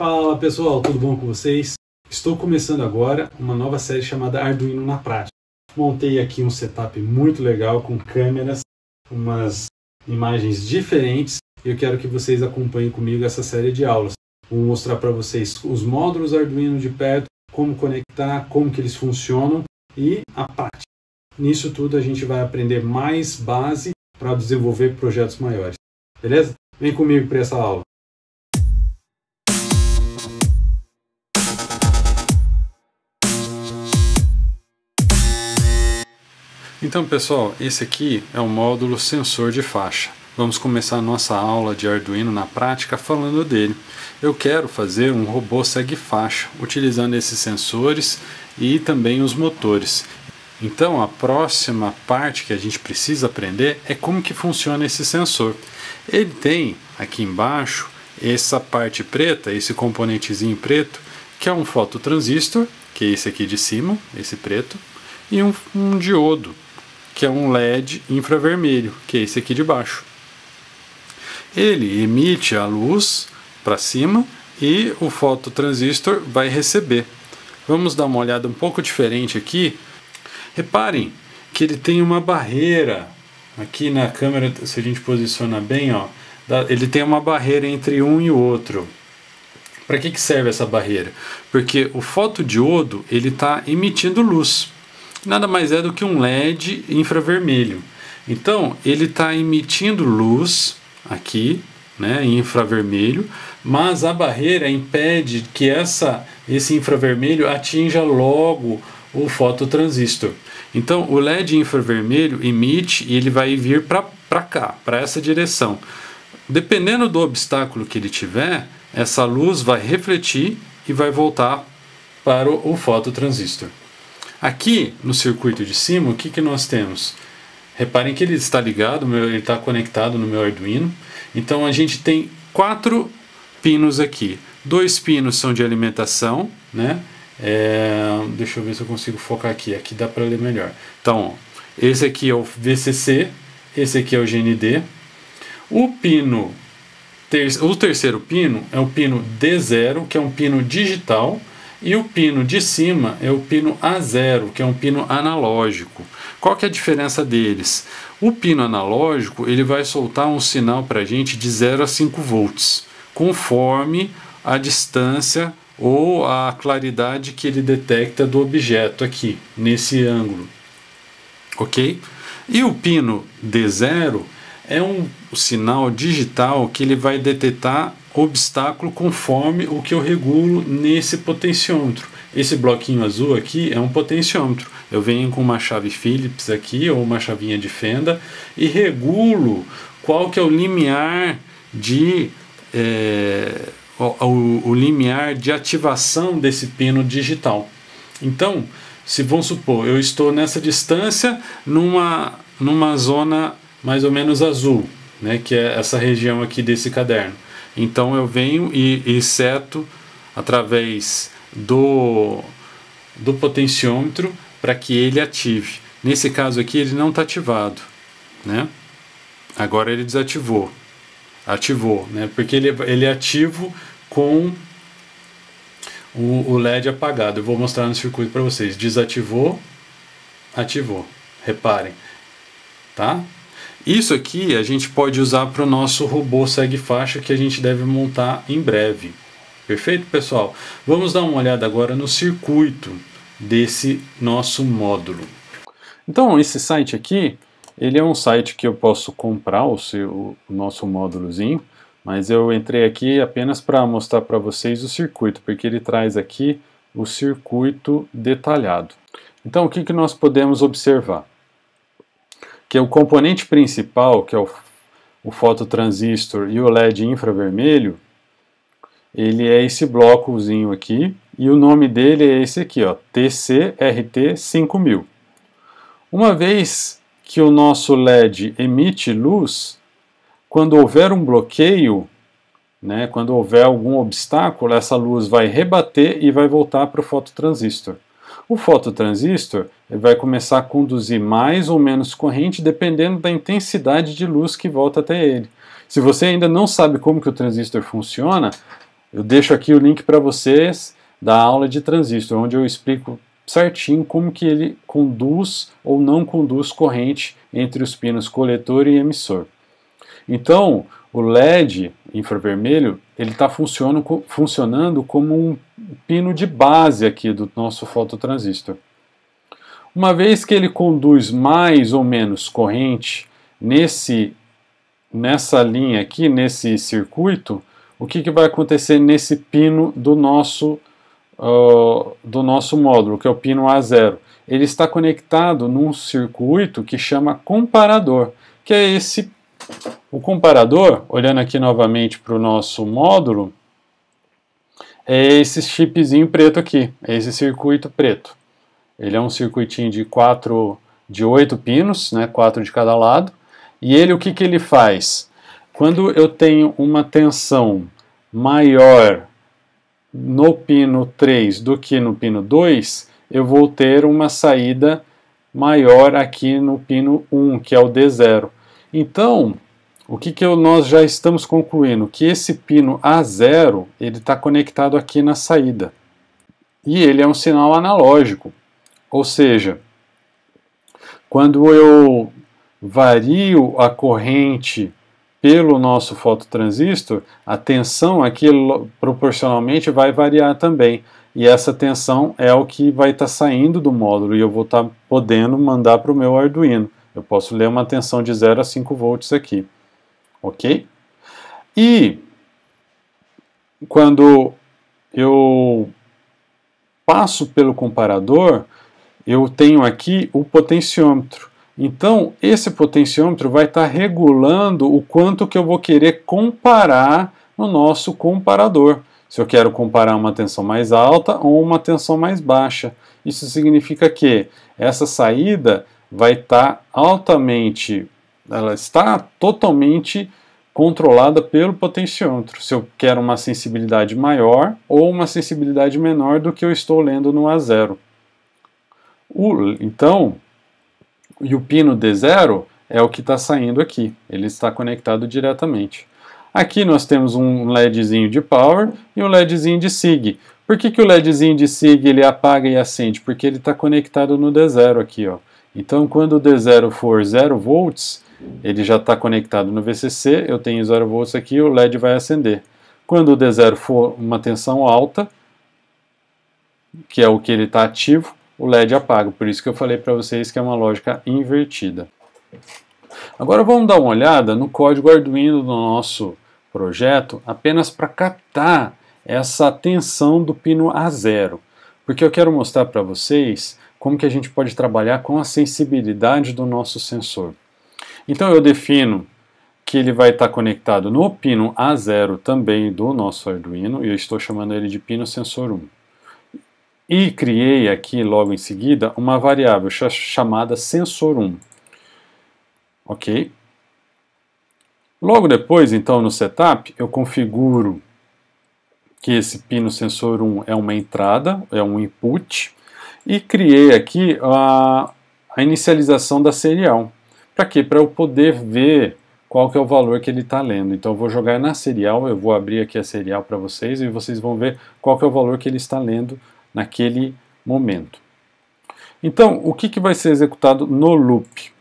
Fala pessoal, tudo bom com vocês? Estou começando agora uma nova série chamada Arduino na Prática. Montei aqui um setup muito legal com câmeras, umas imagens diferentes e eu quero que vocês acompanhem comigo essa série de aulas. Vou mostrar para vocês os módulos Arduino de perto, como conectar, como que eles funcionam e a prática. Nisso tudo a gente vai aprender mais base para desenvolver projetos maiores. Beleza? Vem comigo para essa aula. Então pessoal, esse aqui é o módulo sensor de faixa. Vamos começar a nossa aula de Arduino na prática falando dele. Eu quero fazer um robô segue-faixa, utilizando esses sensores e também os motores. Então a próxima parte que a gente precisa aprender é como que funciona esse sensor. Ele tem aqui embaixo essa parte preta, esse componentezinho preto, que é um fototransistor, que é esse aqui de cima, esse preto, e um diodo, que é um LED infravermelho, que é esse aqui de baixo. Ele emite a luz para cima e o fototransistor vai receber. Vamos dar uma olhada um pouco diferente aqui. Reparem que ele tem uma barreira aqui na câmera, se a gente posicionar bem, ó, ele tem uma barreira entre um e o outro. Para que serve essa barreira? Porque o fotodiodo ele está emitindo luz. Nada mais é do que um LED infravermelho. Então ele está emitindo luz aqui, né, em infravermelho, mas a barreira impede que esse infravermelho atinja logo o fototransistor. Então o LED infravermelho emite e ele vai vir para cá, para essa direção. Dependendo do obstáculo que ele tiver, essa luz vai refletir e vai voltar para o fototransistor. Aqui no circuito de cima, o que nós temos? Reparem que ele está ligado, ele está conectado no meu Arduino. Então a gente tem 4 pinos aqui. 2 pinos são de alimentação, né? Deixa eu ver se eu consigo focar aqui. Aqui dá para ler melhor. Então, esse aqui é o VCC, esse aqui é o GND. O terceiro pino é o pino D0, que é um pino digital. E o pino de cima é o pino A0, que é um pino analógico. Qual que é a diferença deles? O pino analógico ele vai soltar um sinal para a gente de 0 a 5 volts, conforme a distância ou a claridade que ele detecta do objeto aqui, nesse ângulo. Ok? E o pino D0 é um sinal digital que ele vai detectar obstáculo conforme o que eu regulo nesse potenciômetro. Esse bloquinho azul aqui é um potenciômetro. Eu venho com uma chave Phillips aqui ou uma chavinha de fenda e regulo qual que é o limiar o limiar de ativação desse pino digital. Então, se vamos supor, eu estou nessa distância numa zona mais ou menos azul, né, que é essa região aqui desse caderno. Então eu venho e seto através do potenciômetro para que ele ative. Nesse caso aqui ele não está ativado, né? Agora ele desativou, ativou, né? Porque ele é ativo com o LED apagado. Eu vou mostrar no circuito para vocês. Desativou, ativou. Reparem, tá? Isso aqui a gente pode usar para o nosso robô segue-faixa que a gente deve montar em breve. Perfeito, pessoal? Vamos dar uma olhada agora no circuito desse nosso módulo. Então, esse site aqui, ele é um site que eu posso comprar o nosso módulozinho, mas eu entrei aqui apenas para mostrar para vocês o circuito, porque ele traz aqui o circuito detalhado. Então, o que nós podemos observar? Que o componente principal, que é o fototransistor e o LED infravermelho, ele é esse blocozinho aqui, e o nome dele é esse aqui, ó, TCRT5000. Uma vez que o nosso LED emite luz, quando houver um bloqueio, né, quando houver algum obstáculo, essa luz vai rebater e vai voltar para o fototransistor. O fototransistor vai começar a conduzir mais ou menos corrente dependendo da intensidade de luz que volta até ele. Se você ainda não sabe como que o transistor funciona, Eu deixo aqui o link para vocês da aula de transistor, onde eu explico certinho como que ele conduz ou não conduz corrente entre os pinos coletor e emissor. Então, o LED infravermelho, ele está funcionando como um pino de base aqui do nosso fototransistor. Uma vez que ele conduz mais ou menos corrente nessa linha aqui, nesse circuito, o que vai acontecer nesse pino do nosso módulo, que é o pino A0? Ele está conectado num circuito que chama comparador, que é o comparador, olhando aqui novamente para o nosso módulo, é esse chipzinho preto aqui, é esse circuito preto. Ele é um circuitinho de 8 pinos, né, 4 de cada lado, e ele, o que ele faz? Quando eu tenho uma tensão maior no pino 3 do que no pino 2, eu vou ter uma saída maior aqui no pino 1, que é o D0. Então, o que nós já estamos concluindo? Que esse pino A0, ele está conectado aqui na saída. E ele é um sinal analógico. Ou seja, quando eu vario a corrente pelo nosso fototransistor, a tensão aqui proporcionalmente vai variar também. E essa tensão é o que vai estar saindo do módulo e eu vou estar podendo mandar para o meu Arduino. Eu posso ler uma tensão de 0 a 5 volts aqui. Ok? E quando eu passo pelo comparador, eu tenho aqui o potenciômetro. Então, esse potenciômetro vai estar regulando o quanto que eu vou querer comparar no nosso comparador. Se eu quero comparar uma tensão mais alta ou uma tensão mais baixa. Isso significa que essa saída vai estar ela está totalmente controlada pelo potenciômetro. Se eu quero uma sensibilidade maior ou uma sensibilidade menor do que eu estou lendo no A0. Então, e o pino D0 é o que está saindo aqui. Ele está conectado diretamente. Aqui nós temos um LEDzinho de power e um LEDzinho de SIG. Por que o LEDzinho de SIG ele apaga e acende? Porque ele está conectado no D0 aqui, ó. Então, quando o D0 for 0 volts, ele já está conectado no VCC, eu tenho 0 volts aqui, o LED vai acender. Quando o D0 for uma tensão alta, que é o que ele está ativo, o LED apaga. Por isso que eu falei para vocês que é uma lógica invertida. Agora vamos dar uma olhada no código Arduino do nosso projeto, apenas para captar essa tensão do pino A0. Porque eu quero mostrar para vocês como que a gente pode trabalhar com a sensibilidade do nosso sensor. Então eu defino que ele vai estar conectado no pino A0 também do nosso Arduino, e eu estou chamando ele de pino sensor 1. E criei aqui logo em seguida uma variável chamada sensor1. Ok? Logo depois, então, no setup, eu configuro que esse pino sensor 1 é uma entrada, é um input, e criei aqui a inicialização da serial. Para quê? Para eu poder ver qual que é o valor que ele está lendo. Então eu vou jogar na serial, eu vou abrir aqui a serial para vocês e vocês vão ver qual que é o valor que ele está lendo naquele momento. Então, o que vai ser executado no loop?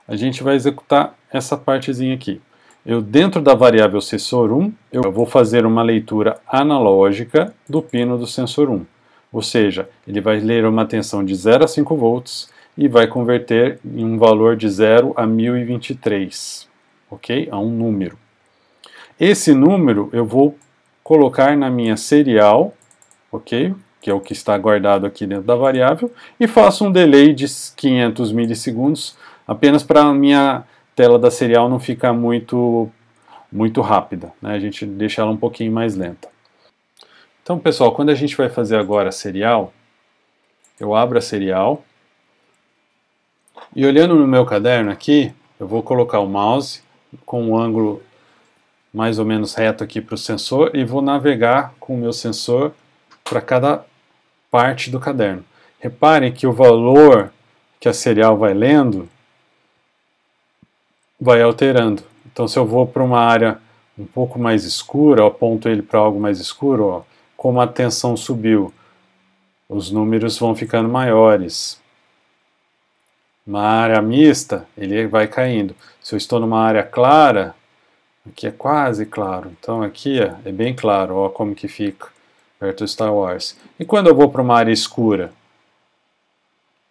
A gente vai executar essa partezinha aqui. Dentro da variável sensor1, eu vou fazer uma leitura analógica do pino do sensor 1. Ou seja, ele vai ler uma tensão de 0 a 5 volts e vai converter em um valor de 0 a 1023, ok? A um número. Esse número eu vou colocar na minha serial, ok? Que é o que está guardado aqui dentro da variável, e faço um delay de 500 milissegundos, apenas para a minha tela da serial não ficar muito rápida, né? A gente deixa ela um pouquinho mais lenta. Então, pessoal, quando a gente vai fazer agora a serial, eu abro a serial, e olhando no meu caderno aqui, eu vou colocar o mouse com um ângulo mais ou menos reto aqui para o sensor, e vou navegar com o meu sensor para cada parte do caderno. Reparem que o valor que a serial vai lendo vai alterando. Então, se eu vou para uma área um pouco mais escura, eu aponto ele para algo mais escuro, ó, como a tensão subiu, os números vão ficando maiores. Uma área mista, ele vai caindo. Se eu estou numa área clara, aqui é quase claro, então aqui é bem claro, ó como que fica perto do Star Wars. E quando eu vou para uma área escura,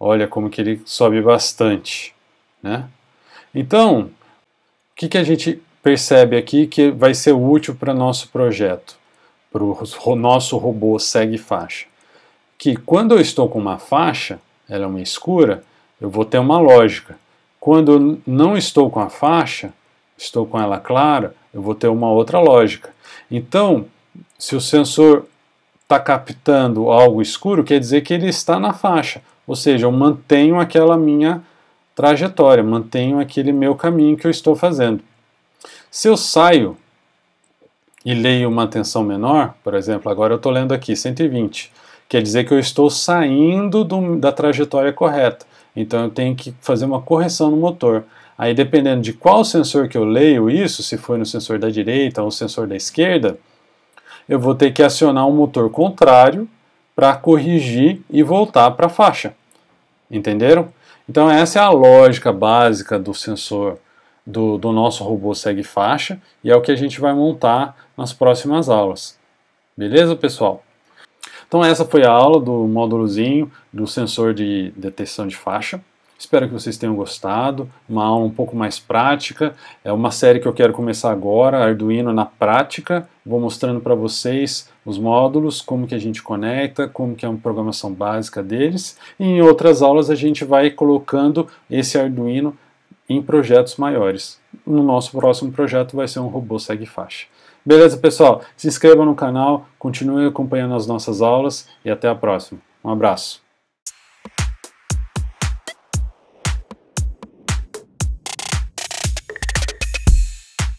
olha como que ele sobe bastante, né? Então, o que a gente percebe aqui que vai ser útil para nosso projeto, para o nosso robô segue faixa? Que quando eu estou com uma faixa, ela é uma escura, eu vou ter uma lógica. Quando eu não estou com a faixa, estou com ela clara, eu vou ter uma outra lógica. Então, se o sensor está captando algo escuro, quer dizer que ele está na faixa. Ou seja, eu mantenho aquela minha trajetória, mantenho aquele meu caminho que eu estou fazendo. Se eu saio e leio uma tensão menor, por exemplo, agora eu estou lendo aqui 120, quer dizer que eu estou saindo da trajetória correta. Então eu tenho que fazer uma correção no motor. Aí dependendo de qual sensor que eu leio isso, se foi no sensor da direita ou no sensor da esquerda, eu vou ter que acionar um motor contrário para corrigir e voltar para a faixa. Entenderam? Então essa é a lógica básica do sensor do nosso robô segue faixa e é o que a gente vai montar nas próximas aulas. Beleza, pessoal? Então essa foi a aula do módulozinho do sensor de detecção de faixa. Espero que vocês tenham gostado, uma aula um pouco mais prática, é uma série que eu quero começar agora, Arduino na prática, vou mostrando para vocês os módulos, como que a gente conecta, como que é uma programação básica deles, e em outras aulas a gente vai colocando esse Arduino em projetos maiores. No nosso próximo projeto vai ser um robô segue faixa. Beleza, pessoal? Se inscrevam no canal, continuem acompanhando as nossas aulas e até a próxima. Um abraço.